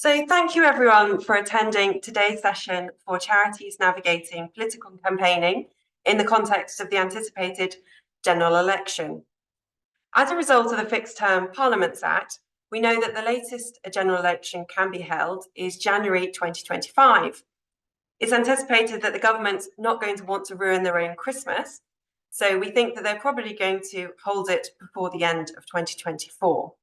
So thank you everyone for attending today's session for Charities Navigating Political Campaigning in the context of the anticipated general election. As a result of the Fixed Term Parliaments Act, we know that the latest a general election can be held is January 2025. It's anticipated that the government's not going to want to ruin their own Christmas, so we think that they're probably going to hold it before the end of 2024.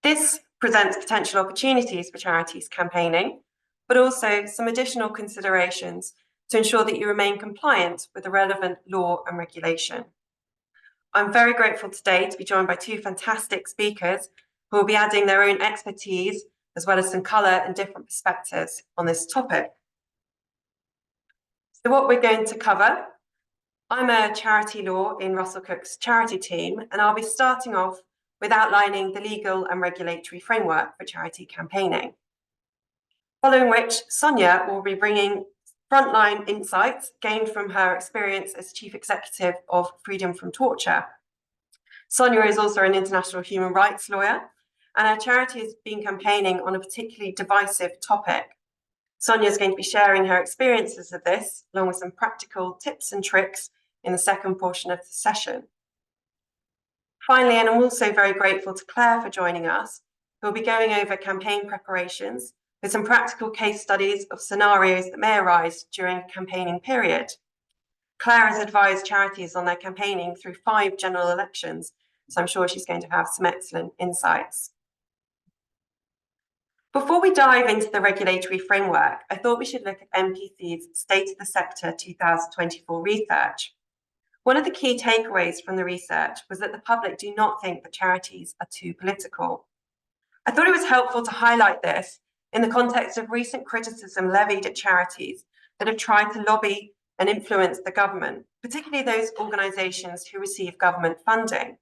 This presents potential opportunities for charities campaigning, but also some additional considerations to ensure that you remain compliant with the relevant law and regulation. I'm very grateful today to be joined by two fantastic speakers who will be adding their own expertise as well as some colour and different perspectives on this topic. So what we're going to cover, I'm a charity law in Russell-Cooke's charity team, and I'll be starting off with outlining the legal and regulatory framework for charity campaigning. Following which, Sonya will be bringing frontline insights gained from her experience as Chief Executive of Freedom from Torture. Sonya is also an international human rights lawyer, and her charity has been campaigning on a particularly divisive topic. Sonya is going to be sharing her experiences of this, along with some practical tips and tricks in the second portion of the session. Finally, and I'm also very grateful to Claire for joining us, who will be going over campaign preparations with some practical case studies of scenarios that may arise during a campaigning period. Claire has advised charities on their campaigning through 5 general elections, so I'm sure she's going to have some excellent insights. Before we dive into the regulatory framework, I thought we should look at MPC's State of the Sector 2024 research. One of the key takeaways from the research was that the public do not think that charities are too political. I thought it was helpful to highlight this in the context of recent criticism levied at charities that have tried to lobby and influence the government, particularly those organisations who receive government funding.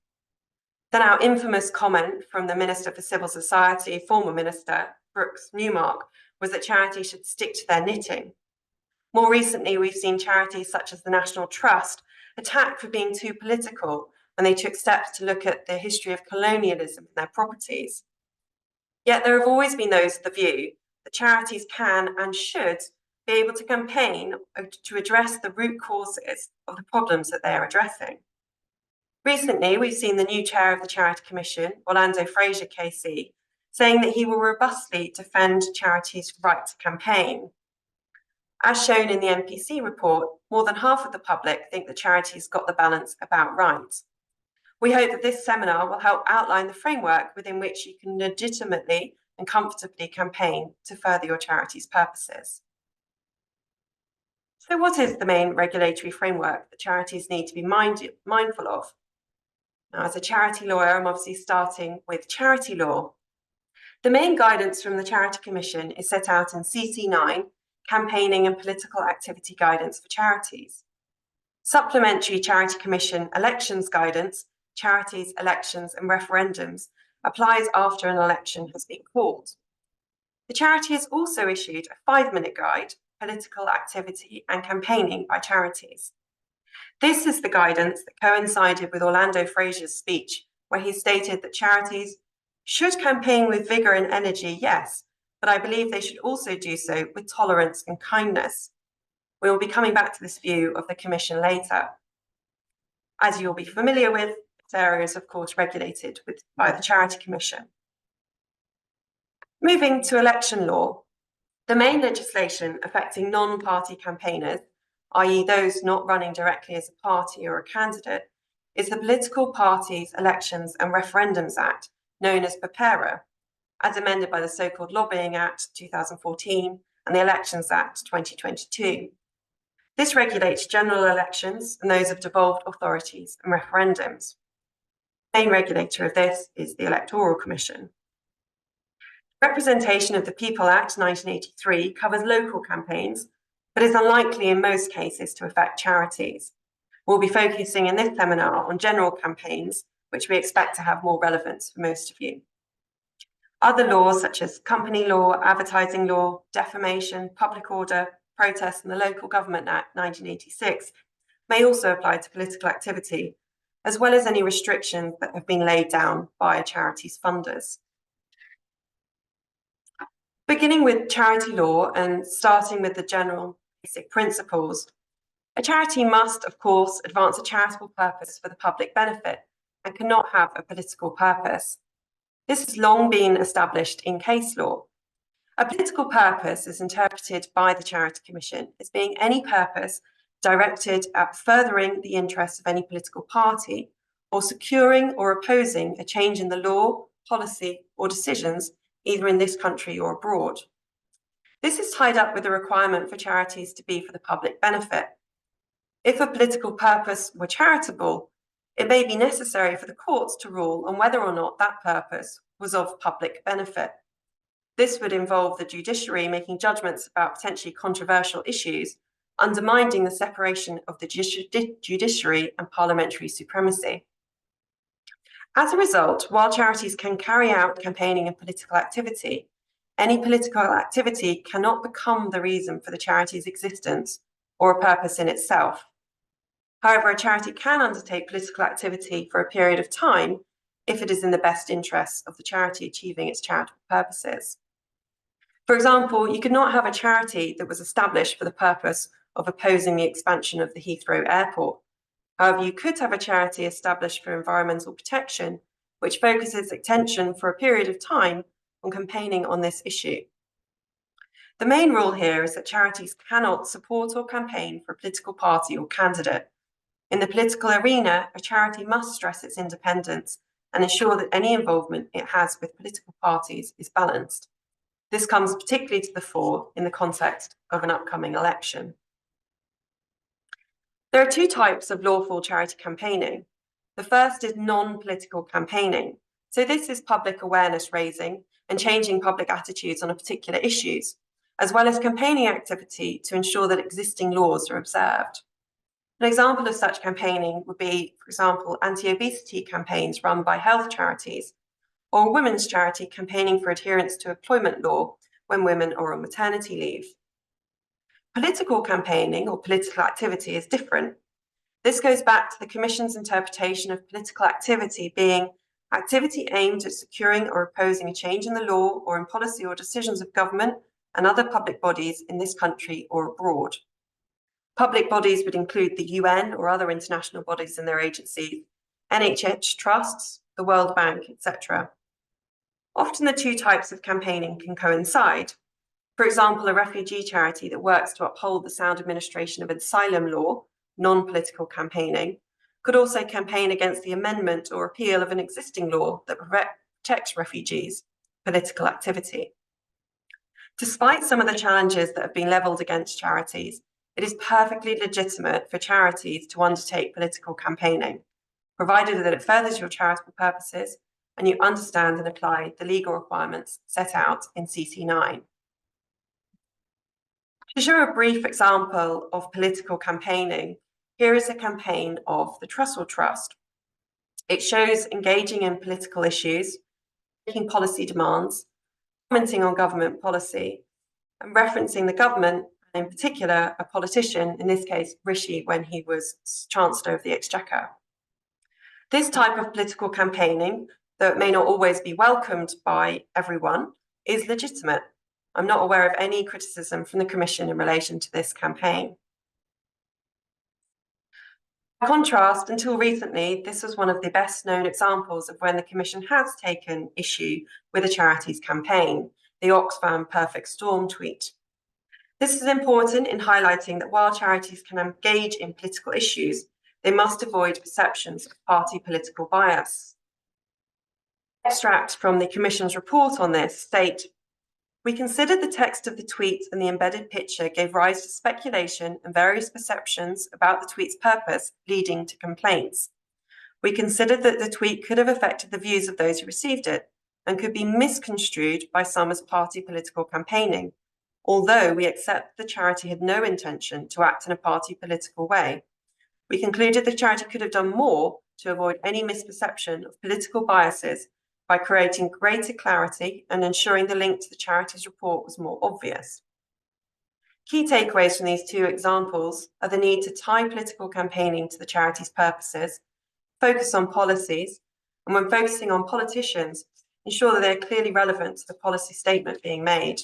The now infamous comment from the Minister for Civil Society, former Minister Brooks Newmark, was that charities should stick to their knitting. More recently, we've seen charities such as the National Trust attacked for being too political when they took steps to look at the history of colonialism in their properties. Yet there have always been those of the view that charities can and should be able to campaign to address the root causes of the problems that they are addressing. Recently, we've seen the new chair of the Charity Commission, Orlando Fraser KC, saying that he will robustly defend charities' right to campaign. As shown in the MPC report, more than half of the public think that charities got the balance about right. We hope that this seminar will help outline the framework within which you can legitimately and comfortably campaign to further your charity's purposes. So what is the main regulatory framework that charities need to be mindful of? Now, as a charity lawyer, I'm obviously starting with charity law. The main guidance from the Charity Commission is set out in CC 9, Campaigning and Political Activity Guidance for Charities. Supplementary Charity Commission Elections Guidance, Charities, Elections and Referendums, applies after an election has been called. The charity has also issued a 5-minute guide, Political Activity and Campaigning by Charities. This is the guidance that coincided with Orlando Fraser's speech, where he stated that charities should campaign with vigour and energy, yes, but I believe they should also do so with tolerance and kindness. We will be coming back to this view of the Commission later. As you'll be familiar with, this area is of course regulated by the Charity Commission. Moving to election law, the main legislation affecting non-party campaigners, i.e. those not running directly as a party or a candidate, is the Political Parties, Elections and Referendums Act, known as PPERA, as amended by the so-called Lobbying Act 2014 and the Elections Act 2022. This regulates general elections and those of devolved authorities and referendums. The main regulator of this is the Electoral Commission. Representation of the People Act 1983 covers local campaigns, but is unlikely in most cases to affect charities. We'll be focusing in this seminar on general campaigns, which we expect to have more relevance for most of you. Other laws such as company law, advertising law, defamation, public order, protest and the Local Government Act 1986 may also apply to political activity, as well as any restrictions that have been laid down by a charity's funders. Beginning with charity law and starting with the general basic principles, a charity must, of course, advance a charitable purpose for the public benefit and cannot have a political purpose. This has long been established in case law. A political purpose is interpreted by the Charity Commission as being any purpose directed at furthering the interests of any political party or securing or opposing a change in the law, policy, or decisions either in this country or abroad. This is tied up with the requirement for charities to be for the public benefit. If a political purpose were charitable, it may be necessary for the courts to rule on whether or not that purpose was of public benefit. This would involve the judiciary making judgments about potentially controversial issues, undermining the separation of the judiciary and parliamentary supremacy. As a result, while charities can carry out campaigning and political activity, any political activity cannot become the reason for the charity's existence or a purpose in itself. However, a charity can undertake political activity for a period of time if it is in the best interests of the charity achieving its charitable purposes. For example, you could not have a charity that was established for the purpose of opposing the expansion of the Heathrow Airport. However, you could have a charity established for environmental protection, which focuses attention for a period of time on campaigning on this issue. The main rule here is that charities cannot support or campaign for a political party or candidate. In the political arena, a charity must stress its independence and ensure that any involvement it has with political parties is balanced. This comes particularly to the fore in the context of an upcoming election. There are two types of lawful charity campaigning. The first is non-political campaigning. So this is public awareness raising and changing public attitudes on particular issues, as well as campaigning activity to ensure that existing laws are observed. An example of such campaigning would be, for example, anti-obesity campaigns run by health charities, or a women's charity campaigning for adherence to employment law when women are on maternity leave. Political campaigning or political activity is different. This goes back to the Commission's interpretation of political activity being activity aimed at securing or opposing a change in the law or in policy or decisions of government and other public bodies in this country or abroad. Public bodies would include the UN or other international bodies and their agencies, NHS trusts, the World Bank, etc. Often the two types of campaigning can coincide. For example, a refugee charity that works to uphold the sound administration of asylum law, non-political campaigning, could also campaign against the amendment or repeal of an existing law that protects refugees, political activity. Despite some of the challenges that have been levelled against charities, it is perfectly legitimate for charities to undertake political campaigning, provided that it furthers your charitable purposes and you understand and apply the legal requirements set out in CC9. To show a brief example of political campaigning, here is a campaign of the Trussell Trust. It shows engaging in political issues, making policy demands, commenting on government policy, and referencing the government, and in particular, a politician, in this case, Rishi, when he was Chancellor of the Exchequer. This type of political campaigning, though it may not always be welcomed by everyone, is legitimate. I'm not aware of any criticism from the Commission in relation to this campaign. By contrast, until recently, this was one of the best known examples of when the Commission has taken issue with a charity's campaign, the Oxfam Perfect Storm tweet. This is important in highlighting that while charities can engage in political issues, they must avoid perceptions of party political bias. Extracts from the Commission's report on this state, "We considered the text of the tweet and the embedded picture gave rise to speculation and various perceptions about the tweet's purpose, leading to complaints. We considered that the tweet could have affected the views of those who received it and could be misconstrued by some as party political campaigning, although we accept the charity had no intention to act in a party political way. We concluded the charity could have done more to avoid any misperception of political biases by creating greater clarity and ensuring the link to the charity's report was more obvious." Key takeaways from these two examples are the need to tie political campaigning to the charity's purposes, focus on policies, and when focusing on politicians, ensure that they're clearly relevant to the policy statement being made.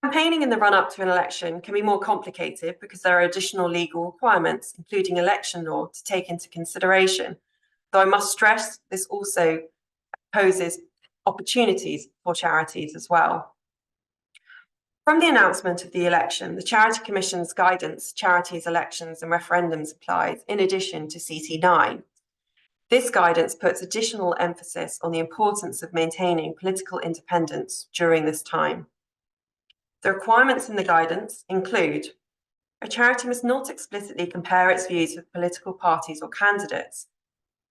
Campaigning in the run-up to an election can be more complicated because there are additional legal requirements, including election law, to take into consideration. Though I must stress, this also poses opportunities for charities as well. From the announcement of the election, the Charity Commission's guidance, charities, elections and referendums applies in addition to CT9. This guidance puts additional emphasis on the importance of maintaining political independence during this time. The requirements in the guidance include a charity must not explicitly compare its views with political parties or candidates.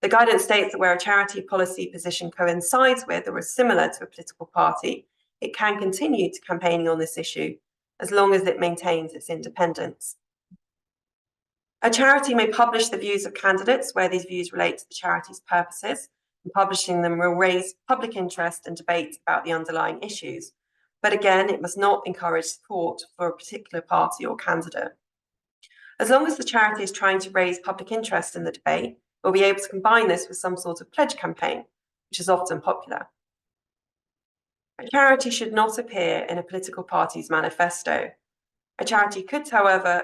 The guidance states that where a charity policy position coincides with or is similar to a political party, it can continue to campaigning on this issue as long as it maintains its independence. A charity may publish the views of candidates where these views relate to the charity's purposes, and publishing them will raise public interest and debate about the underlying issues. But again, it must not encourage support for a particular party or candidate. As long as the charity is trying to raise public interest in the debate, we'll be able to combine this with some sort of pledge campaign, which is often popular. A charity should not appear in a political party's manifesto. A charity could, however,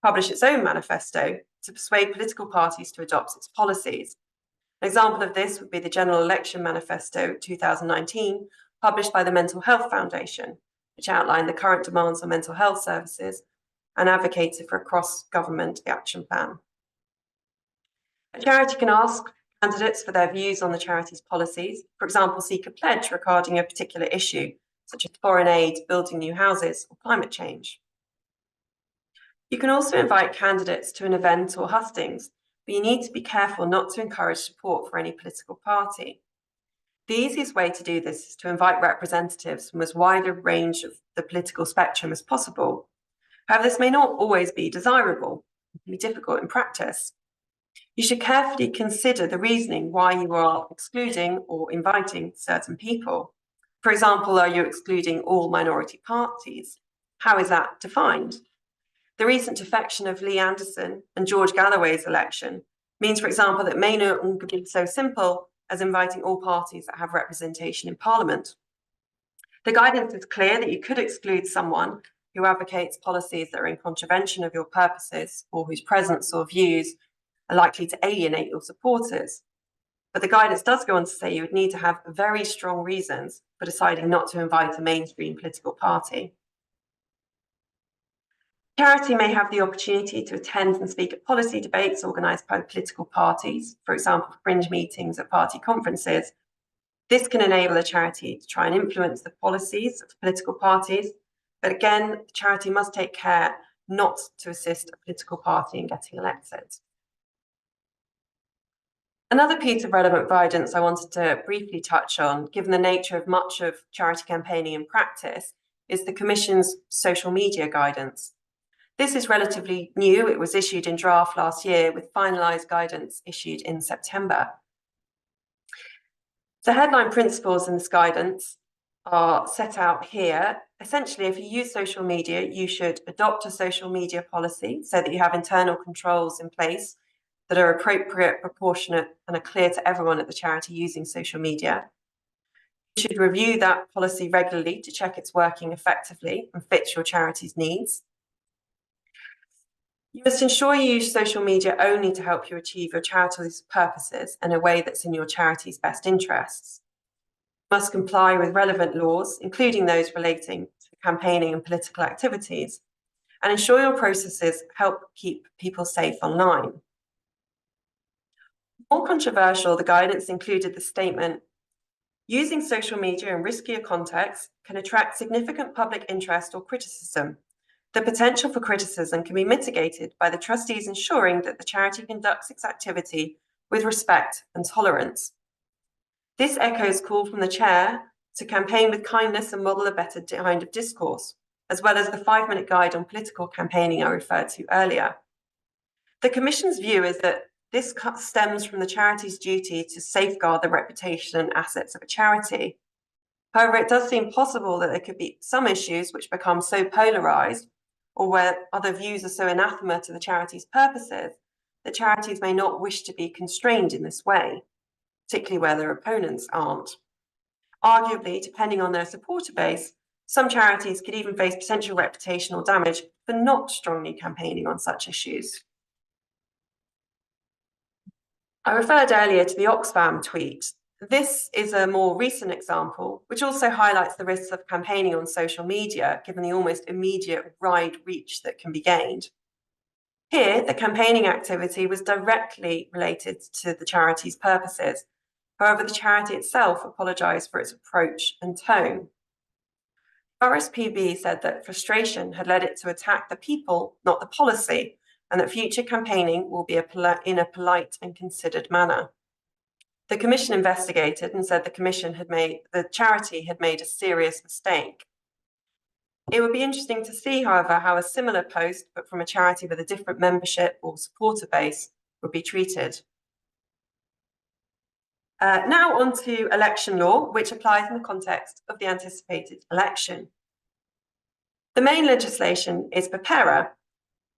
publish its own manifesto to persuade political parties to adopt its policies. An example of this would be the General Election Manifesto 2019, published by the Mental Health Foundation, which outlined the current demands on mental health services and advocated for a cross-government action plan. A charity can ask candidates for their views on the charity's policies, for example, seek a pledge regarding a particular issue, such as foreign aid, building new houses, or climate change. You can also invite candidates to an event or hustings, but you need to be careful not to encourage support for any political party. The easiest way to do this is to invite representatives from as wide a range of the political spectrum as possible. However, this may not always be desirable. It can be difficult in practice. You should carefully consider the reasoning why you are excluding or inviting certain people. For example, are you excluding all minority parties? How is that defined? The recent defection of Lee Anderson and George Galloway's election means, for example, that it may no longer be so simple as inviting all parties that have representation in Parliament. The guidance is clear that you could exclude someone who advocates policies that are in contravention of your purposes or whose presence or views are likely to alienate your supporters. But the guidance does go on to say you would need to have very strong reasons for deciding not to invite a mainstream political party. Charity may have the opportunity to attend and speak at policy debates organised by political parties, for example, fringe meetings at party conferences. This can enable a charity to try and influence the policies of political parties, but again, the charity must take care not to assist a political party in getting elected. Another piece of relevant guidance I wanted to briefly touch on, given the nature of much of charity campaigning in practice, is the Commission's social media guidance. This is relatively new. It was issued in draft last year with finalised guidance issued in September. The headline principles in this guidance are set out here. Essentially, if you use social media, you should adopt a social media policy so that you have internal controls in place that are appropriate, proportionate, and are clear to everyone at the charity using social media. You should review that policy regularly to check it's working effectively and fits your charity's needs. You must ensure you use social media only to help you achieve your charity's purposes in a way that's in your charity's best interests. You must comply with relevant laws, including those relating to campaigning and political activities, and ensure your processes help keep people safe online. More controversial, the guidance included the statement, using social media in riskier contexts can attract significant public interest or criticism. The potential for criticism can be mitigated by the trustees ensuring that the charity conducts its activity with respect and tolerance. This echoes call from the chair to campaign with kindness and model a better kind of discourse, as well as the 5-minute guide on political campaigning I referred to earlier. The Commission's view is that this stems from the charity's duty to safeguard the reputation and assets of a charity. However, it does seem possible that there could be some issues which become so polarised or where other views are so anathema to the charity's purposes that charities may not wish to be constrained in this way, particularly where their opponents aren't. Arguably, depending on their supporter base, Some charities could even face potential reputational damage for not strongly campaigning on such issues. I referred earlier to the Oxfam tweet. This is a more recent example, which also highlights the risks of campaigning on social media, given the almost immediate wide reach that can be gained. Here, the campaigning activity was directly related to the charity's purposes. However, the charity itself apologised for its approach and tone. Boris PB said that frustration had led it to attack the people, not the policy, and that future campaigning will be in a polite and considered manner. The Commission investigated and said the charity had made a serious mistake. It would be interesting to see, however, how a similar post, but from a charity with a different membership or supporter base, would be treated. Now on to election law, which applies in the context of the anticipated election. The main legislation is PEPERA.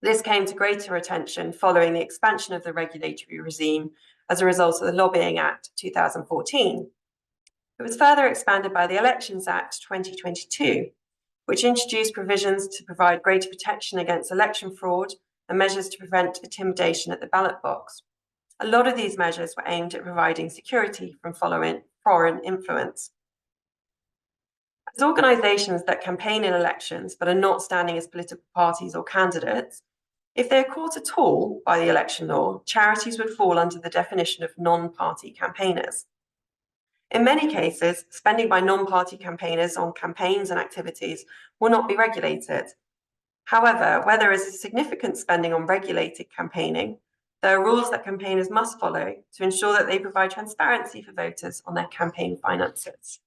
This came to greater attention following the expansion of the regulatory regime as a result of the Lobbying Act 2014. It was further expanded by the Elections Act 2022, which introduced provisions to provide greater protection against election fraud and measures to prevent intimidation at the ballot box. A lot of these measures were aimed at providing security from foreign influence. As organisations that campaign in elections but are not standing as political parties or candidates, if they are caught at all by the election law, charities would fall under the definition of non-party campaigners. In many cases, spending by non-party campaigners on campaigns and activities will not be regulated. However, where there is a significant spending on regulated campaigning, there are rules that campaigners must follow to ensure that they provide transparency for voters on their campaign finances.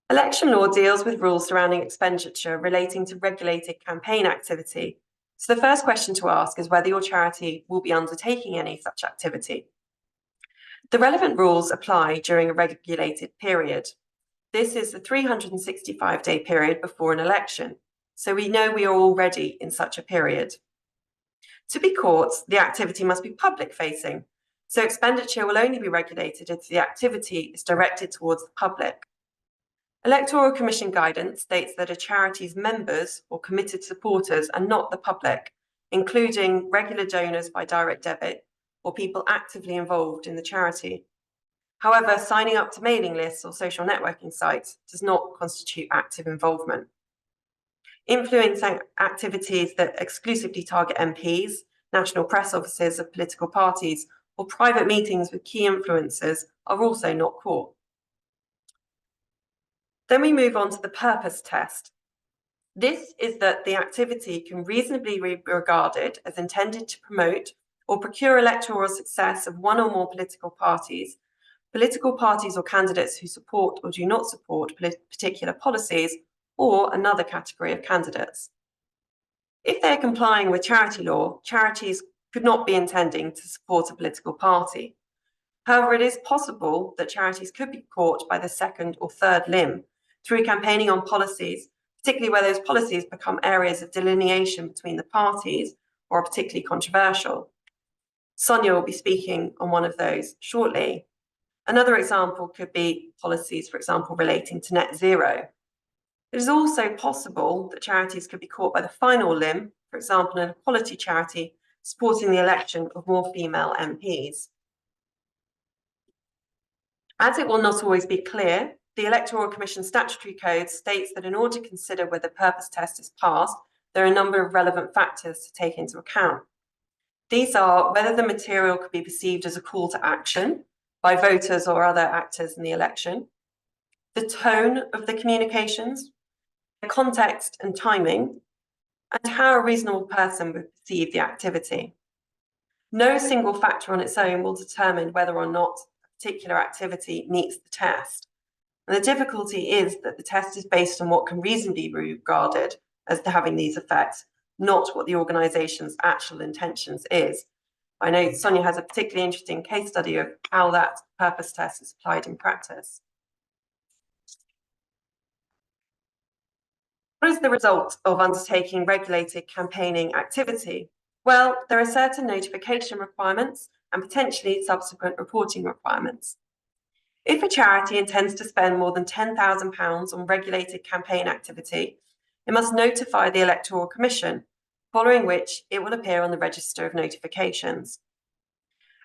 Election law deals with rules surrounding expenditure relating to regulated campaign activity. So the first question to ask is whether your charity will be undertaking any such activity. The relevant rules apply during a regulated period. This is the 365-day period before an election, so we know we are already in such a period. To be caught, the activity must be public-facing, so expenditure will only be regulated if the activity is directed towards the public. Electoral Commission guidance states that a charity's members or committed supporters are not the public, including regular donors by direct debit or people actively involved in the charity. However, signing up to mailing lists or social networking sites does not constitute active involvement. Influencing activities that exclusively target MPs, national press offices of political parties, or private meetings with key influencers are also not caught. Then we move on to the purpose test. This is that the activity can reasonably be regarded as intended to promote or procure electoral success of one or more political parties or candidates who support or do not support particular policies, or another category of candidates. If they're complying with charity law, charities could not be intending to support a political party. However, it is possible that charities could be caught by the second or third limb through campaigning on policies, particularly where those policies become areas of delineation between the parties or are particularly controversial. Sonya will be speaking on one of those shortly. Another example could be policies, for example, relating to net zero. It is also possible that charities could be caught by the final limb, for example, an equality charity supporting the election of more female MPs. As it will not always be clear, the Electoral Commission Statutory Code states that in order to consider whether the purpose test is passed, there are a number of relevant factors to take into account. These are whether the material could be perceived as a call to action by voters or other actors in the election, the tone of the communications, the context and timing, and how a reasonable person would perceive the activity. No single factor on its own will determine whether or not a particular activity meets the test. And the difficulty is that the test is based on what can reasonably be regarded as having these effects, not what the organisation's actual intentions is. I know Sonya has a particularly interesting case study of how that purpose test is applied in practice. What is the result of undertaking regulated campaigning activity? Well, there are certain notification requirements and potentially subsequent reporting requirements. If a charity intends to spend more than £10,000 on regulated campaign activity, it must notify the Electoral Commission, following which it will appear on the Register of Notifications.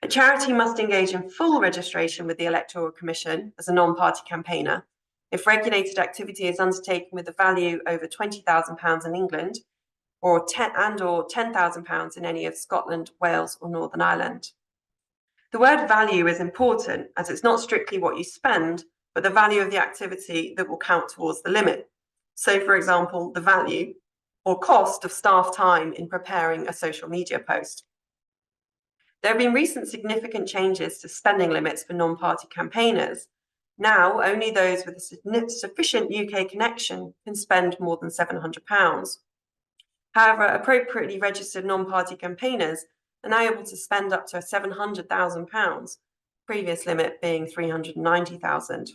A charity must engage in full registration with the Electoral Commission as a non-party campaigner if regulated activity is undertaken with a value over £20,000 in England or £10,000 in any of Scotland, Wales or Northern Ireland. The word value is important as it's not strictly what you spend, but the value of the activity that will count towards the limit. So, for example, the value or cost of staff time in preparing a social media post. There have been recent significant changes to spending limits for non-party campaigners. Now, only those with a sufficient UK connection can spend more than £700. However, appropriately registered non-party campaigners are now able to spend up to £700,000, previous limit being £390,000.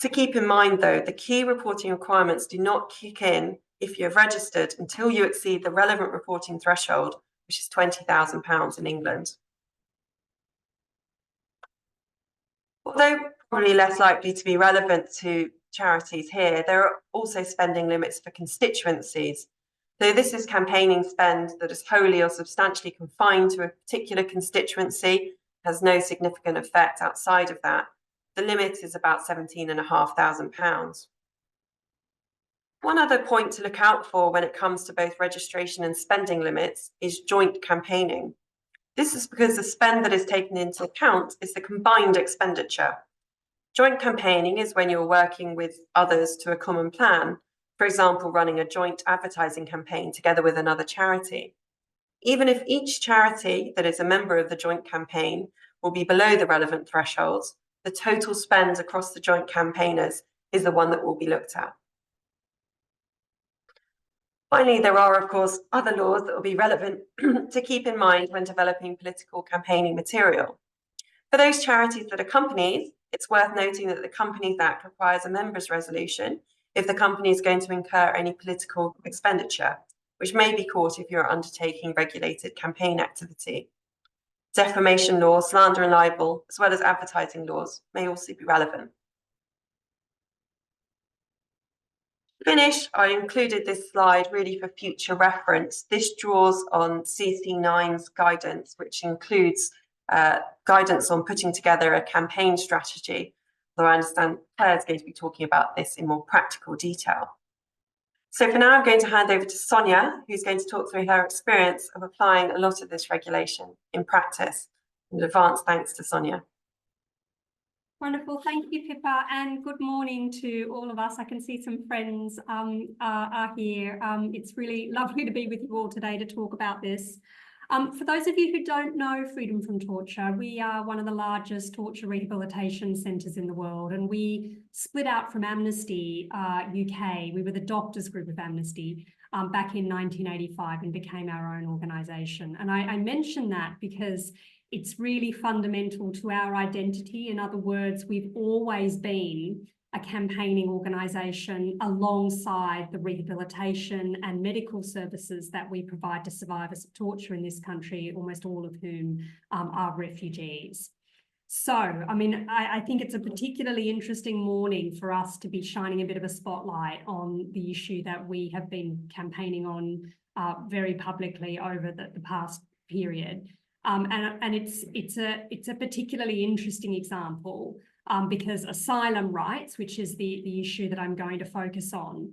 To keep in mind, though, the key reporting requirements do not kick in if you have registered until you exceed the relevant reporting threshold, which is £20,000 in England. Although probably less likely to be relevant to charities here, there are also spending limits for constituencies. So this is campaigning spend that is wholly or substantially confined to a particular constituency, has no significant effect outside of that. The limit is about £17,500. One other point to look out for when it comes to both registration and spending limits is joint campaigning. This is because the spend that is taken into account is the combined expenditure. Joint campaigning is when you're working with others to a common plan, for example, running a joint advertising campaign together with another charity. Even if each charity that is a member of the joint campaign will be below the relevant thresholds, the total spend across the joint campaigners is the one that will be looked at. Finally, there are, of course, other laws that will be relevant to keep in mind when developing political campaigning material. For those charities that are companies, it's worth noting that the Companies Act requires a members' resolution if the company is going to incur any political expenditure, which may be caught if you're undertaking regulated campaign activity. Defamation law, slander and libel, as well as advertising laws, may also be relevant. To finish, I included this slide really for future reference. This draws on CC9's guidance, which includes guidance on putting together a campaign strategy, though I understand Claire's going to be talking about this in more practical detail. So for now, I'm going to hand over to Sonya, who's going to talk through her experience of applying a lot of this regulation in practice. In advance, thanks to Sonya. Wonderful. Thank you, Pippa, and good morning to all of us. I can see some friends are here. It's really lovely to be with you all today to talk about this. For those of you who don't know Freedom from Torture, we are one of the largest torture rehabilitation centres in the world, and we split out from Amnesty UK. We were the doctors group of Amnesty back in 1985 and became our own organisation. And I mention that because it's really fundamental to our identity. In other words, we've always been a campaigning organisation alongside the rehabilitation and medical services that we provide to survivors of torture in this country, almost all of whom are refugees. So, I mean, I think it's a particularly interesting morning for us to be shining a bit of a spotlight on the issue that we have been campaigning on very publicly over the past period. And it's a particularly interesting example because asylum rights, which is the issue that I'm going to focus on,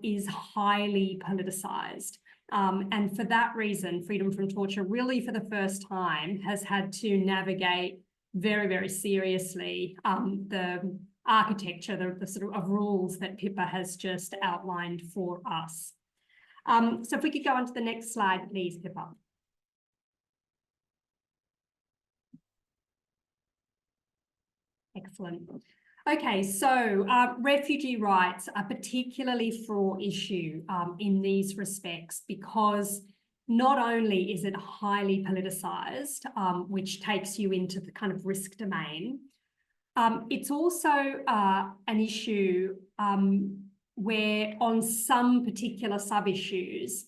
is highly politicised. And for that reason, Freedom from Torture really for the first time has had to navigate very, very seriously the architecture, the sort of rules that Pippa has just outlined for us. So if we could go on to the next slide, please, Pippa. Excellent. Okay, so refugee rights are particularly fraught issue in these respects because not only is it highly politicised, which takes you into the kind of risk domain, it's also an issue where on some particular sub-issues,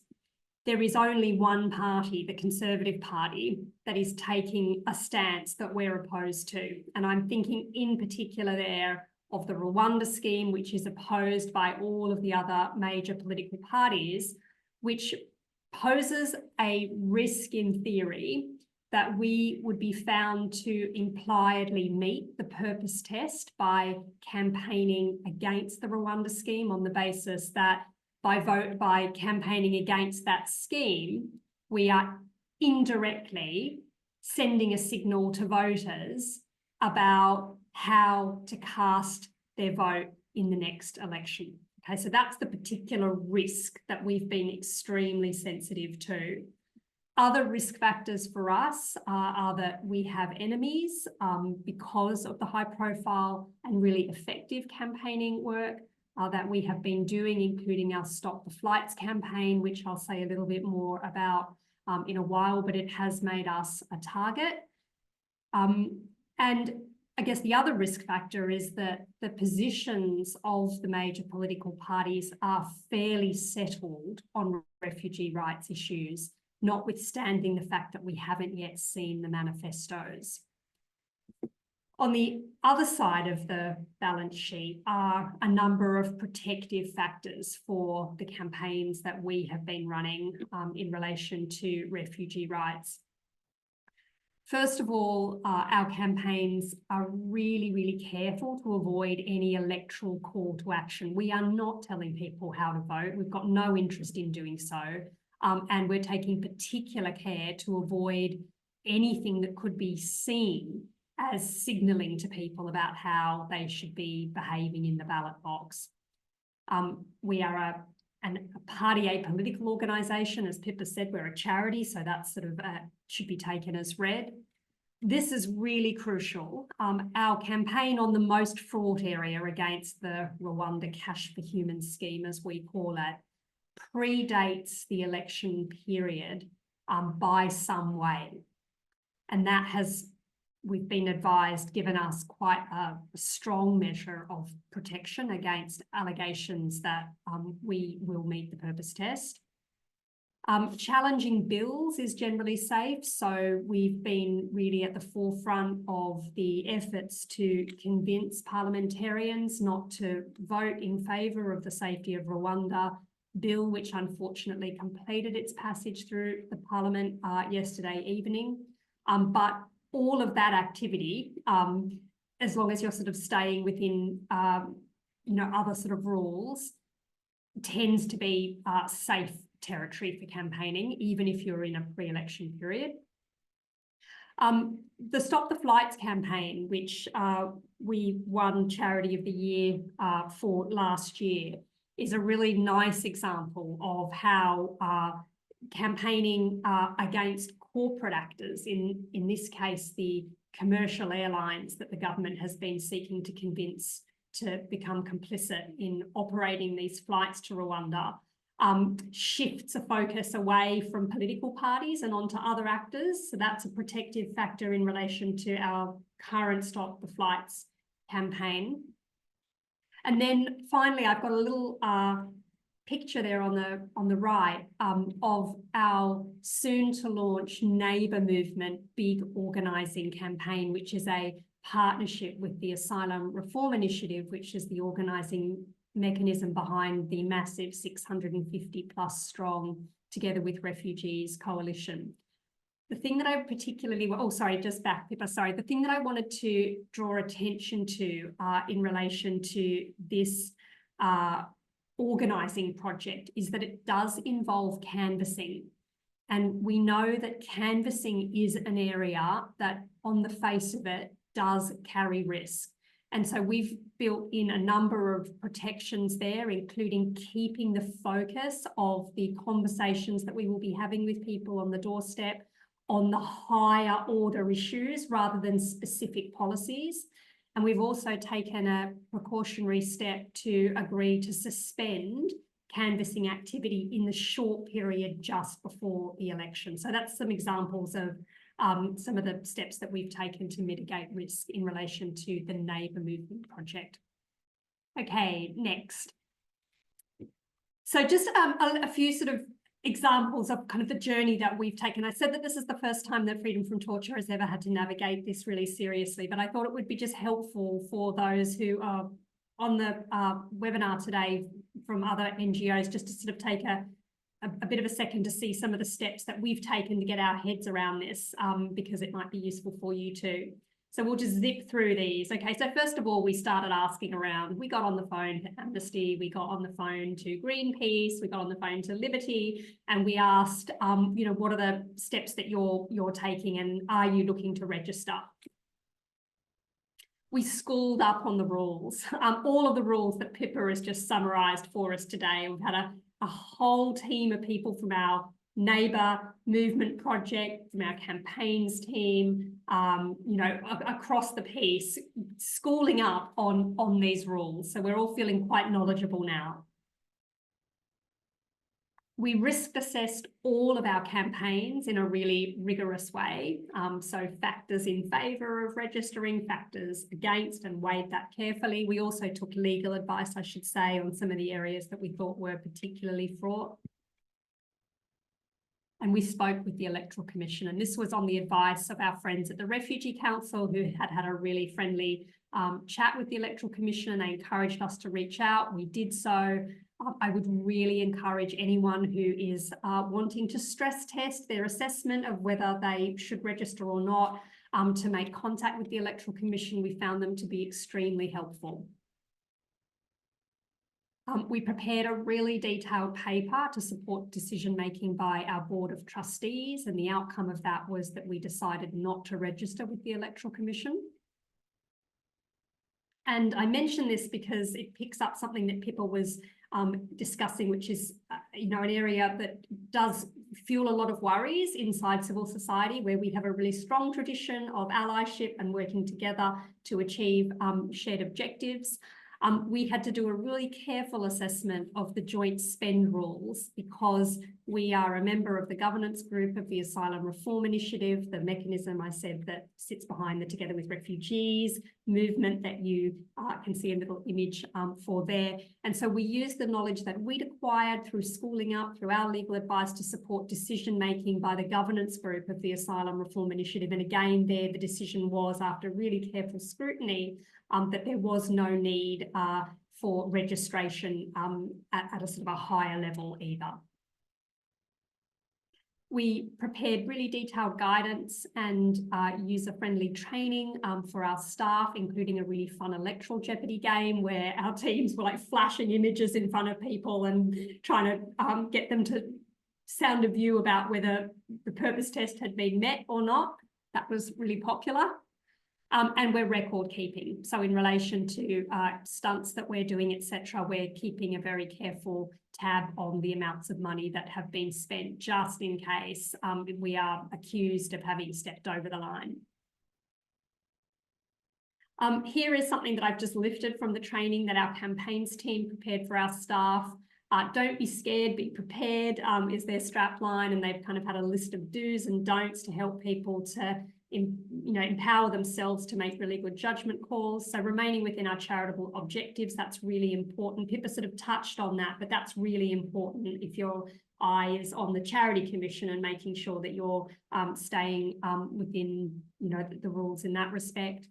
there is only one party, the Conservative Party, that is taking a stance that we're opposed to. And I'm thinking in particular there of the Rwanda scheme, which is opposed by all of the other major political parties, which poses a risk in theory that we would be found to impliedly meet the purpose test by campaigning against the Rwanda scheme on the basis that by campaigning against that scheme, we are indirectly sending a signal to voters about how to cast their vote in the next election. Okay, so that's the particular risk that we've been extremely sensitive to. Other risk factors for us are that we have enemies because of the high profile and really effective campaigning work that we have been doing, including our Stop the Flights campaign, which I'll say a little bit more about in a while, but it has made us a target. And I guess the other risk factor is that the positions of the major political parties are fairly settled on refugee rights issues, notwithstanding the fact that we haven't yet seen the manifestos. On the other side of the balance sheet are a number of protective factors for the campaigns that we have been running in relation to refugee rights. First of all, our campaigns are really, really careful to avoid any electoral call to action. We are not telling people how to vote. We've got no interest in doing so. And we're taking particular care to avoid anything that could be seen as signalling to people about how they should be behaving in the ballot box. We are a party apolitical organisation. As Pippa said, we're a charity, so that sort of should be taken as read. This is really crucial. Our campaign on the most fraught area against the Rwanda Cash for Humans scheme, as we call it, predates the election period by some way. And that has, we've been advised, given us quite a strong measure of protection against allegations that we will meet the purpose test. Challenging bills is generally safe, so we've been really at the forefront of the efforts to convince parliamentarians not to vote in favour of the Safety of Rwanda bill, which unfortunately completed its passage through the Parliament yesterday evening. But all of that activity, as long as you're sort of staying within, other sort of rules, tends to be safe territory for campaigning, even if you're in a pre-election period. The Stop the Flights campaign, which we won Charity of the Year for last year, is a really nice example of how campaigning against corporate actors, in this case, the commercial airlines that the government has been seeking to convince to become complicit in operating these flights to Rwanda, shifts a focus away from political parties and onto other actors. So that's a protective factor in relation to our current Stop the Flights campaign. And then finally, I've got a little picture there on the right of our soon to launch Neighbour Movement big organising campaign, which is a partnership with the Asylum Reform Initiative, which is the organising mechanism behind the massive 650 plus strong Together with Refugees coalition. The thing that I particularly, just back, Pippa, sorry. The thing that I wanted to draw attention to in relation to this organising project is that it does involve canvassing. And we know that canvassing is an area that on the face of it does carry risk. And so we've built in a number of protections there, including keeping the focus of the conversations that we will be having with people on the doorstep on the higher order issues rather than specific policies. And we've also taken a precautionary step to agree to suspend canvassing activity in the short period just before the election. So that's some examples of some of the steps that we've taken to mitigate risk in relation to the Neighbour Movement project. Okay, next. So just a few sort of examples of kind of the journey that we've taken. I said that this is the first time that Freedom from Torture has ever had to navigate this really seriously, but I thought it would be just helpful for those who are on the webinar today from other NGOs, just to sort of take a bit of a second to see some of the steps that we've taken to get our heads around this, because it might be useful for you too. So we'll just zip through these. Okay, so first of all, we started asking around. We got on the phone to Amnesty, we got on the phone to Greenpeace, we got on the phone to Liberty, and we asked, you know, what are the steps that you're taking, and are you looking to register? We schooled up on the rules, all of the rules that Pippa has just summarised for us today. We've had a whole team of people from our Neighbour Movement Project, from our campaigns team, you know, across the piece, schooling up on these rules. So we're all feeling quite knowledgeable now. We risk assessed all of our campaigns in a really rigorous way. So factors in favour of registering, factors against, and weighed that carefully. We also took legal advice, I should say, on some of the areas that we thought were particularly fraught. And we spoke with the Electoral Commission, and this was on the advice of our friends at the Refugee Council, who had a really friendly chat with the Electoral Commission, and they encouraged us to reach out. We did so. I would really encourage anyone who is wanting to stress test their assessment of whether they should register or not, to make contact with the Electoral Commission. We found them to be extremely helpful. We prepared a really detailed paper to support decision-making by our Board of Trustees, and the outcome of that was that we decided not to register with the Electoral Commission. And I mention this because it picks up something that Pippa was discussing, which is, you know, an area that does fuel a lot of worries inside civil society, where we have a really strong tradition of allyship and working together to achieve shared objectives. We had to do a really careful assessment of the joint spend rules, because we are a member of the governance group of the Asylum Reform Initiative, the mechanism I said that sits behind the Together with Refugees movement that you can see a little image for there. And so we used the knowledge that we'd acquired through schooling up, through our legal advice, to support decision-making by the governance group of the Asylum Reform Initiative. And again, there the decision was, after really careful scrutiny, that there was no need for registration at a sort of a higher level either. We prepared really detailed guidance and user-friendly training for our staff, including a really fun electoral Jeopardy game where our teams were like flashing images in front of people and trying to get them to sound a view about whether the purpose test had been met or not. That was really popular. And we're record keeping. So in relation to stunts that we're doing, etc., we're keeping a very careful tab on the amounts of money that have been spent, just in case we are accused of having stepped over the line. Here is something that I've just lifted from the training that our campaigns team prepared for our staff. Don't be scared, be prepared is their strap line, and they've kind of had a list of do's and don'ts to help people to empower themselves to make really good judgment calls. So remaining within our charitable objectives, that's really important. Pippa sort of touched on that, but that's really important if your eye is on the Charity Commission, and making sure that you're staying within the rules in that respect.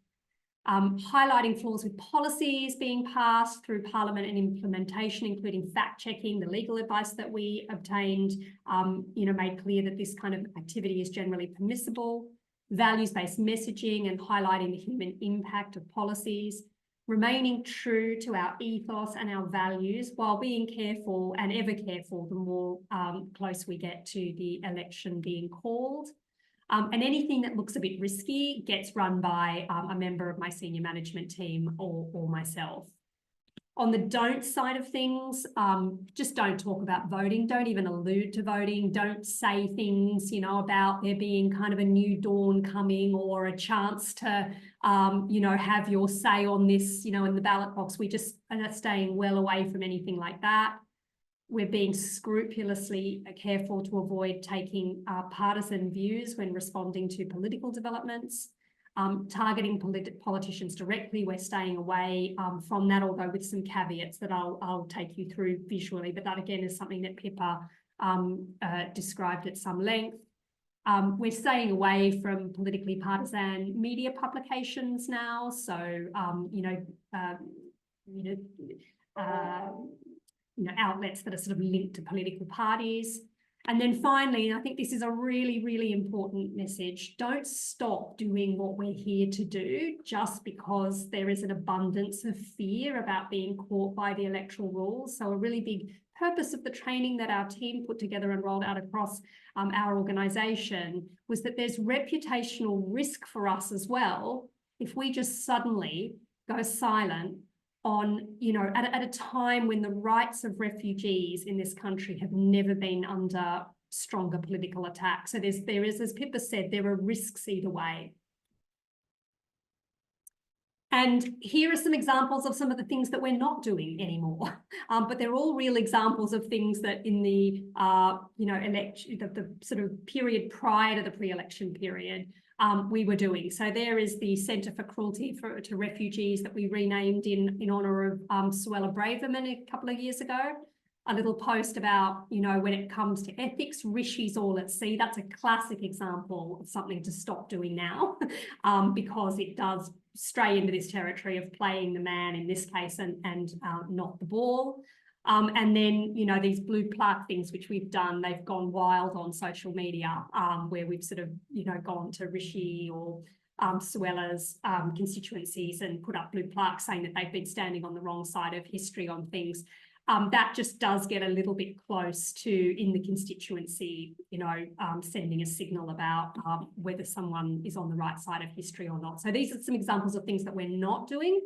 Highlighting flaws with policies being passed through Parliament and implementation, including fact-checking the legal advice that we obtained, made clear that this kind of activity is generally permissible. Values-based messaging and highlighting the human impact of policies. Remaining true to our ethos and our values, while being careful and ever careful the more close we get to the election being called. And anything that looks a bit risky gets run by a member of my senior management team or myself. On the don't side of things, just don't talk about voting. Don't even allude to voting. Don't say things, about there being kind of a new dawn coming or a chance to, have your say on this, in the ballot box. We just are staying well away from anything like that. We're being scrupulously careful to avoid taking partisan views when responding to political developments. Targeting politicians directly, we're staying away from that, although with some caveats that I'll take you through visually. But that again is something that Pippa described at some length. We're staying away from politically partisan media publications now. So, outlets that are sort of linked to political parties. And then finally, and I think this is a really, really important message, don't stop doing what we're here to do just because there is an abundance of fear about being caught by the electoral rules. So a really big purpose of the training that our team put together and rolled out across our organisation was that there's reputational risk for us as well if we just suddenly go silent on, at a time when the rights of refugees in this country have never been under stronger political attack. So there is, as Pippa said, there are risks either way. And here are some examples of some of the things that we're not doing anymore. But they're all real examples of things that in the, the sort of period prior to the pre-election period, we were doing. So there is the Centre for Cruelty to Refugees that we renamed in honour of Suella Braverman a couple of years ago. A little post about, when it comes to ethics, Rishi's all at sea. That's a classic example of something to stop doing now because it does stray into this territory of playing the man in this case and not the ball. And then, these blue plaque things, which we've done, they've gone wild on social media where we've sort of, gone to Rishi or Suella's constituencies and put up blue plaques saying that they've been standing on the wrong side of history on things. That just does get a little bit close to, in the constituency, sending a signal about whether someone is on the right side of history or not. So these are some examples of things that we're not doing.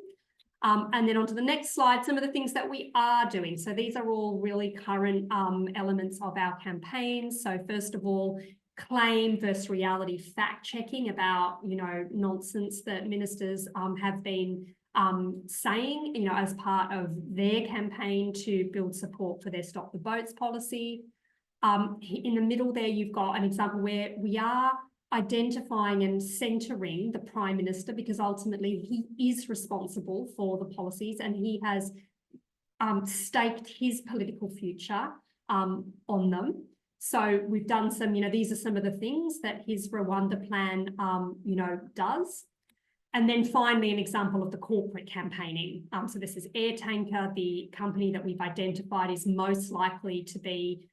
And then on to the next slide, some of the things that we are doing. So these are all really current elements of our campaign. So first of all, claim versus reality fact checking about, nonsense that ministers have been saying, as part of their campaign to build support for their Stop the Boats policy. In the middle there, you've got an example where we are identifying and centering the Prime Minister because ultimately he is responsible for the policies and he has staked his political future on them. So we've done some, these are some of the things that his Rwanda plan, does. And then finally, an example of the corporate campaigning. So this is Air Tanker, the company that we've identified is most likely to be,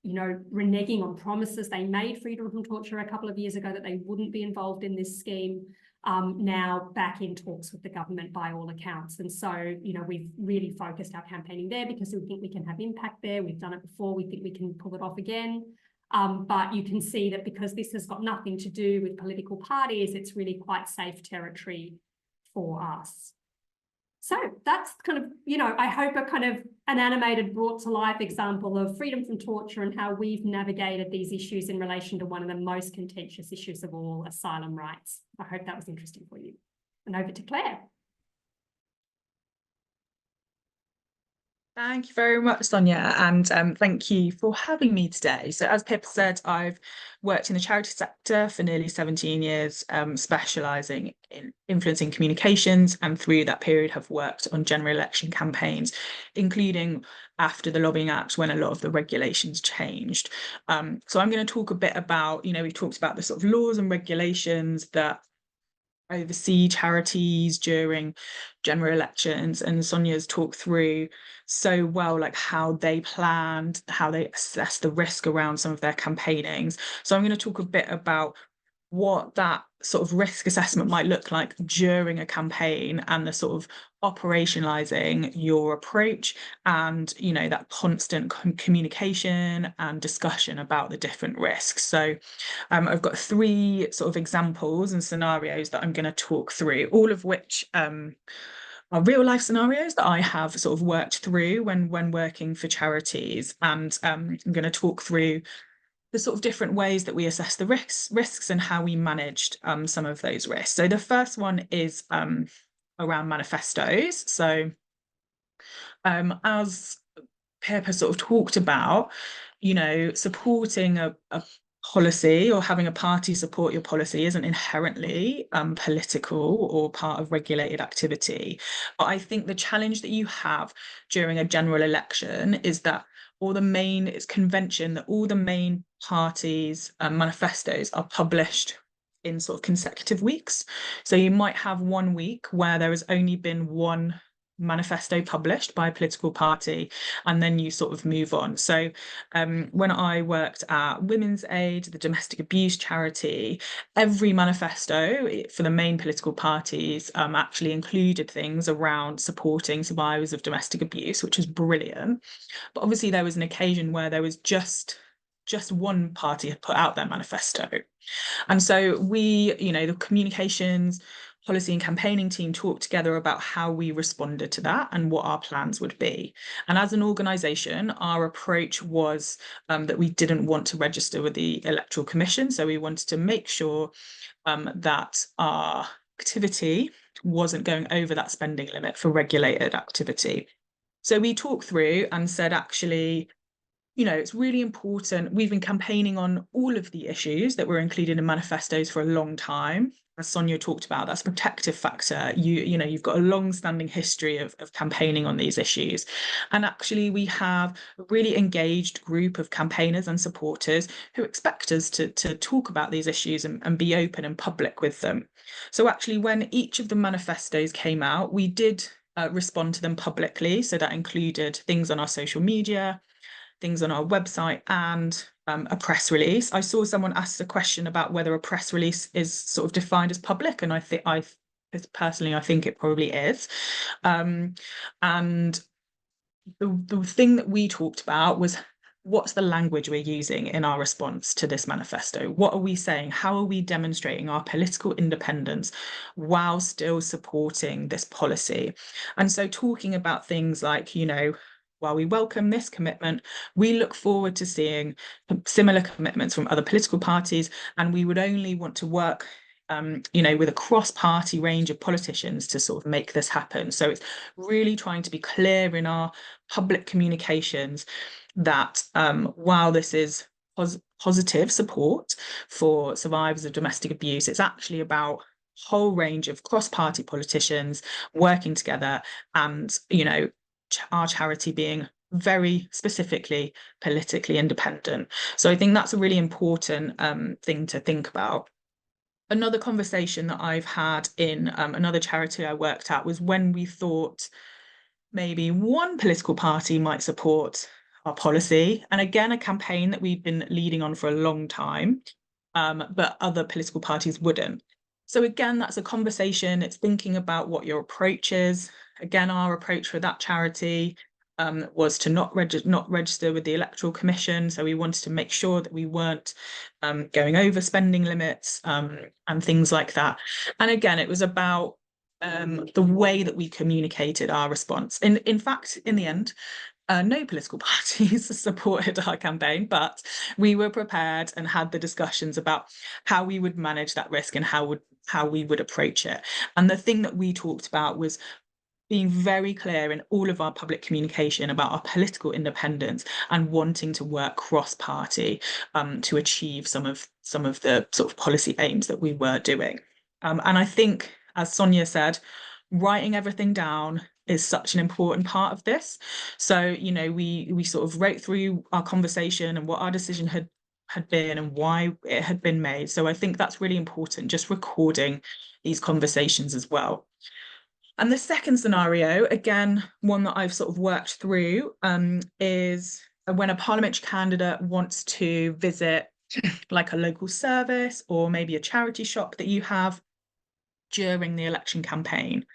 reneging on promises they made freedom from torture a couple of years ago that they wouldn't be involved in this scheme, now back in talks with the government by all accounts. And so, we've really focused our campaigning there because we think we can have impact there. We've done it before. We think we can pull it off again. But you can see that because this has got nothing to do with political parties, it's really quite safe territory for us. So that's kind of, I hope a kind of an animated, brought to life example of freedom from torture and how we've navigated these issues in relation to one of the most contentious issues of all, asylum rights. I hope that was interesting for you. And over to Claire. Thank you very much, Sonia, and thank you for having me today. So as Pippa said, I've worked in the charity sector for nearly 17 years, specialising in influencing communications, and through that period have worked on general election campaigns, including after the Lobbying Act when a lot of the regulations changed. So I'm going to talk a bit about, we've talked about the sort of laws and regulations that oversee charities during general elections, and Sonia's talked through so well like how they planned, how they assess the risk around some of their campaignings. So I'm going to talk a bit about what that sort of risk assessment might look like during a campaign and the sort of operationalizing your approach and that constant communication and discussion about the different risks. So I've got 3 sort of examples and scenarios that I'm going to talk through, all of which are real life scenarios that I have sort of worked through when working for charities, and I'm going to talk through the sort of different ways that we assess the risks and how we managed some of those risks. So the first one is around manifestos. So as Pippa sort of talked about, supporting a policy or having a party support your policy isn't inherently political or part of regulated activity. But I think the challenge that you have during a general election is that or the main, it's convention that all the main parties' manifestos are published in sort of consecutive weeks. So you might have 1 week where there has only been one manifesto published by a political party, and then you sort of move on. So when I worked at Women's Aid, the domestic abuse charity, every manifesto for the main political parties actually included things around supporting survivors of domestic abuse, which was brilliant. But obviously there was an occasion where there was just one party had put out their manifesto. And so we, the communications, policy and campaigning team talked together about how we responded to that and what our plans would be. And as an organisation, our approach was that we didn't want to register with the Electoral Commission. So we wanted to make sure that our activity wasn't going over that spending limit for regulated activity. So we talked through and said, actually, it's really important. We've been campaigning on all of the issues that were included in manifestos for a long time. As Sonya talked about, that's a protective factor. You've got a long-standing history of campaigning on these issues. And actually, we have a really engaged group of campaigners and supporters who expect us to talk about these issues and be open and public with them. So actually, when each of the manifestos came out, we did respond to them publicly. So that included things on our social media, things on our website, and a press release. I saw someone ask a question about whether a press release is sort of defined as public, and I think I think it probably is. And the thing that we talked about was, what's the language we're using in our response to this manifesto? What are we saying? How are we demonstrating our political independence while still supporting this policy? And so talking about things like, while we welcome this commitment, we look forward to seeing similar commitments from other political parties, and we would only want to work with a cross-party range of politicians to sort of make this happen. So it's really trying to be clear in our public communications that while this is positive support for survivors of domestic abuse, it's actually about a whole range of cross-party politicians working together, and our charity being very specifically politically independent. So I think that's a really important thing to think about. Another conversation that I've had in another charity I worked at was when we thought maybe one political party might support our policy, and again, a campaign that we've been leading on for a long time, but other political parties wouldn't. So again, that's a conversation. It's thinking about what your approach is. Again, our approach for that charity was to not register with the Electoral Commission. So we wanted to make sure that we weren't going over spending limits and things like that. And again, it was about the way that we communicated our response. In fact, in the end, no political parties supported our campaign, but we were prepared and had the discussions about how we would manage that risk and how we would approach it. And the thing that we talked about was being very clear in all of our public communication about our political independence and wanting to work cross-party to achieve some of the sort of policy aims that we were doing. And I think, as Sonya said, writing everything down is such an important part of this. So, we sort of wrote through our conversation and what our decision had been and why it had been made. So I think that's really important, just recording these conversations as well. And the second scenario, again, one that I've sort of worked through, is when a parliamentary candidate wants to visit like a local service or maybe a charity shop that you have during the election campaign.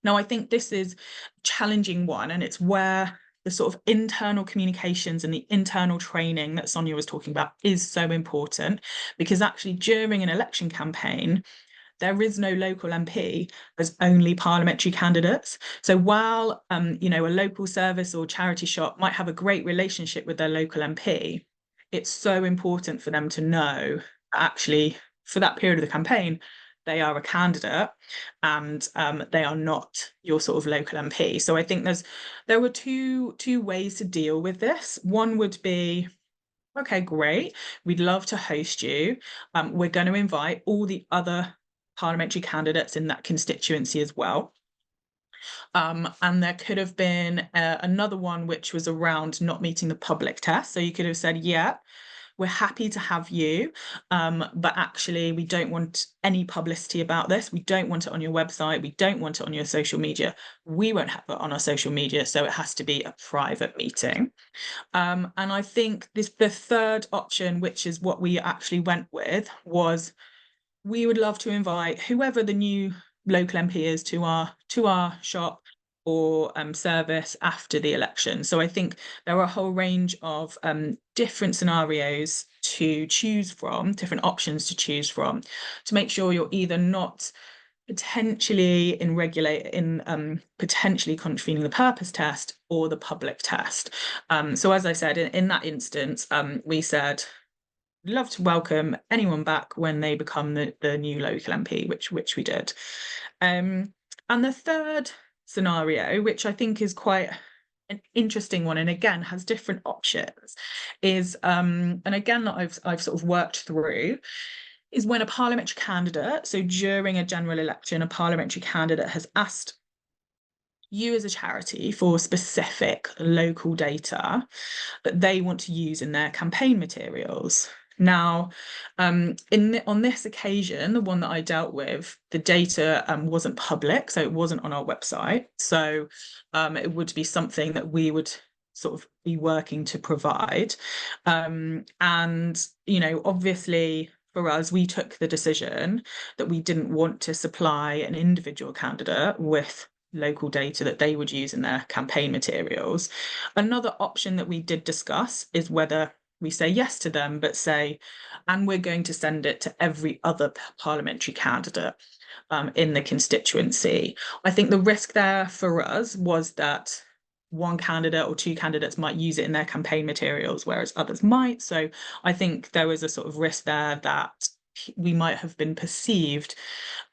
Now, I think this is a challenging one, and it's where the sort of internal communications and the internal training that Sonya was talking about is so important, because actually during an election campaign, there is no local MP, there's only parliamentary candidates. So while a local service or charity shop might have a great relationship with their local MP, it's so important for them to know that actually for that period of the campaign, they are a candidate and they are not your sort of local MP. So I think there were two ways to deal with this. One would be, okay, great, we'd love to host you. We're going to invite all the other parliamentary candidates in that constituency as well. And there could have been another one which was around not meeting the public test. So you could have said, yeah, we're happy to have you, but actually we don't want any publicity about this. We don't want it on your website. We don't want it on your social media. We won't have it on our social media, so it has to be a private meeting. And I think the third option, which is what we actually went with, was we would love to invite whoever the new local MP is to our shop or service after the election. So I think there are a whole range of different scenarios to choose from, different options to choose from, to make sure you're either not potentially potentially contravening the purpose test or the public test. So as I said, in that instance, we said we'd love to welcome anyone back when they become the new local MP, which we did. And the third scenario, which I think is quite an interesting one, and again has different options, is and again that I've sort of worked through, is when a parliamentary candidate, so during a general election, a parliamentary candidate has asked you as a charity for specific local data that they want to use in their campaign materials. Now, on this occasion, the one that I dealt with, the data wasn't public, so it wasn't on our website. So it would be something that we would sort of be working to provide. And, obviously for us, we took the decision that we didn't want to supply an individual candidate with local data that they would use in their campaign materials. Another option that we did discuss is whether we say yes to them, but say, and we're going to send it to every other parliamentary candidate in the constituency. I think the risk there for us was that one candidate or two candidates might use it in their campaign materials, whereas others might. So I think there was a sort of risk there that we might have been perceived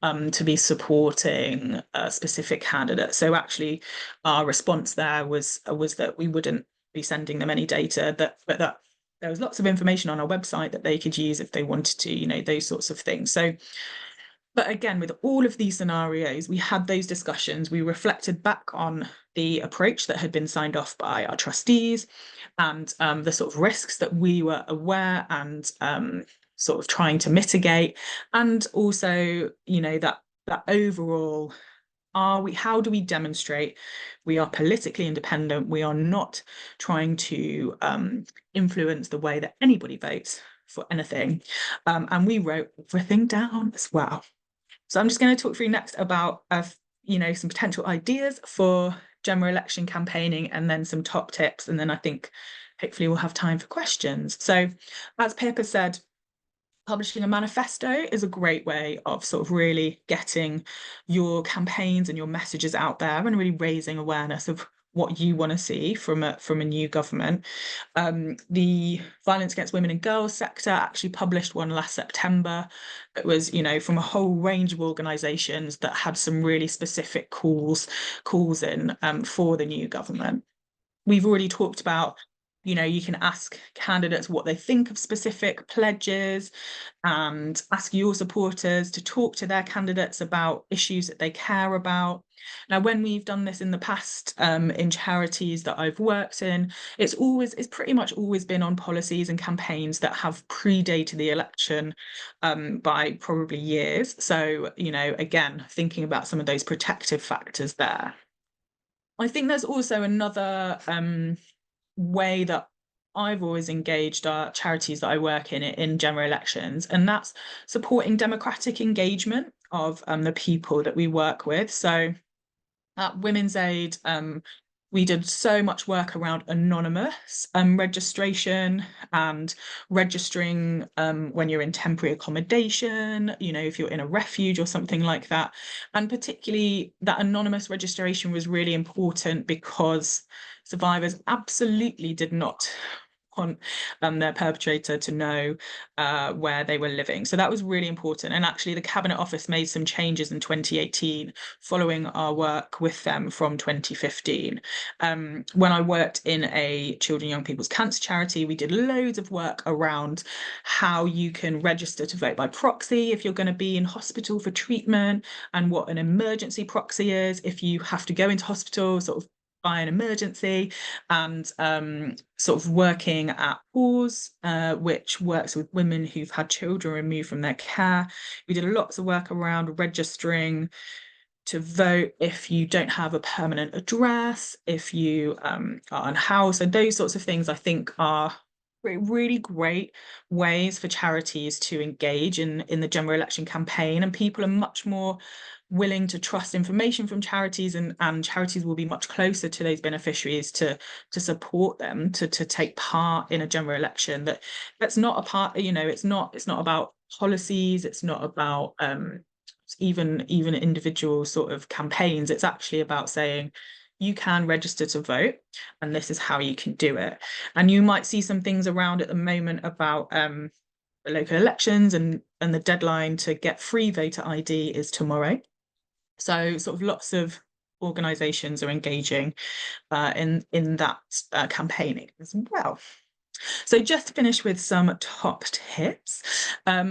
to be supporting a specific candidate. So actually our response there was that we wouldn't be sending them any data, but that there was lots of information on our website that they could use if they wanted to, those sorts of things. So, but again, with all of these scenarios, we had those discussions, we reflected back on the approach that had been signed off by our trustees and the sort of risks that we were aware and sort of trying to mitigate, and also, that overall, how do we demonstrate we are politically independent? We are not trying to influence the way that anybody votes for anything. And we wrote everything down as well. So I'm just going to talk through next about some potential ideas for general election campaigning, and then some top tips, and then I think hopefully we'll have time for questions. So as Pippa said, publishing a manifesto is a great way of sort of really getting your campaigns and your messages out there and really raising awareness of what you want to see from a new government. The Violence Against Women and Girls sector actually published one last September. It was, from a whole range of organisations that had some really specific calls in for the new government. We've already talked about, you can ask candidates what they think of specific pledges and ask your supporters to talk to their candidates about issues that they care about. Now, when we've done this in the past in charities that I've worked in, it's pretty much always been on policies and campaigns that have predated the election by probably years. So, again, thinking about some of those protective factors there. I think there's also another way that I've always engaged our charities that I work in general elections, and that's supporting democratic engagement of the people that we work with. So at Women's Aid, we did so much work around anonymous registration and registering when you're in temporary accommodation, if you're in a refuge or something like that. And particularly that anonymous registration was really important because survivors absolutely did not want their perpetrator to know where they were living. So that was really important. And actually the Cabinet Office made some changes in 2018 following our work with them from 2015. When I worked in a children and young people's cancer charity, we did loads of work around how you can register to vote by proxy if you're going to be in hospital for treatment, and what an emergency proxy is if you have to go into hospital sort of by an emergency, and sort of working at Pause, which works with women who've had children removed from their care. We did lots of work around registering to vote if you don't have a permanent address, if you are unhoused. So those sorts of things I think are really great ways for charities to engage in the general election campaign, and people are much more willing to trust information from charities, and charities will be much closer to those beneficiaries to support them to take part in a general election. That's not a part, you know, it's not about policies, it's not about even individual sort of campaigns. It's actually about saying you can register to vote and this is how you can do it. And you might see some things around at the moment about the local elections, and the deadline to get free voter ID is tomorrow. So sort of lots of organisations are engaging in that campaigning as well. So just to finish with some top tips.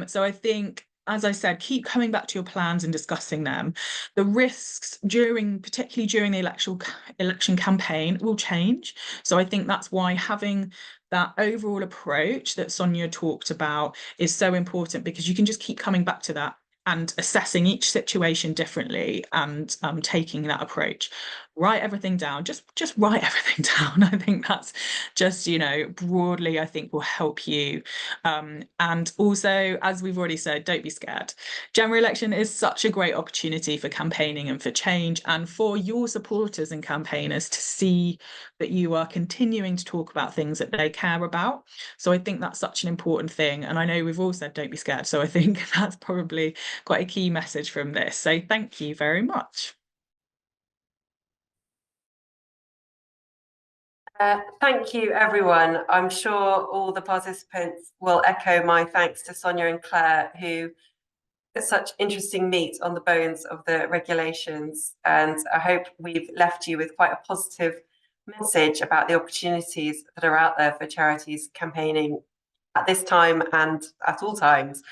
So I think, as I said, keep coming back to your plans and discussing them. The risks particularly during the election campaign will change. So I think that's why having that overall approach that Sonya talked about is so important, because you can just keep coming back to that and assessing each situation differently, and taking that approach. Write everything down, just write everything down. I think that's just, you know, broadly, I think will help you. And also, as we've already said, don't be scared. General election is such a great opportunity for campaigning and for change, and for your supporters and campaigners to see that you are continuing to talk about things that they care about. So I think that's such an important thing. And I know we've all said don't be scared. So I think that's probably quite a key message from this. So thank you very much. Thank you, everyone. I'm sure all the participants will echo my thanks to Sonya and Claire, who put such interesting meat on the bones of the regulations. And I hope we've left you with quite a positive message about the opportunities that are out there for charities campaigning at this time and at all times.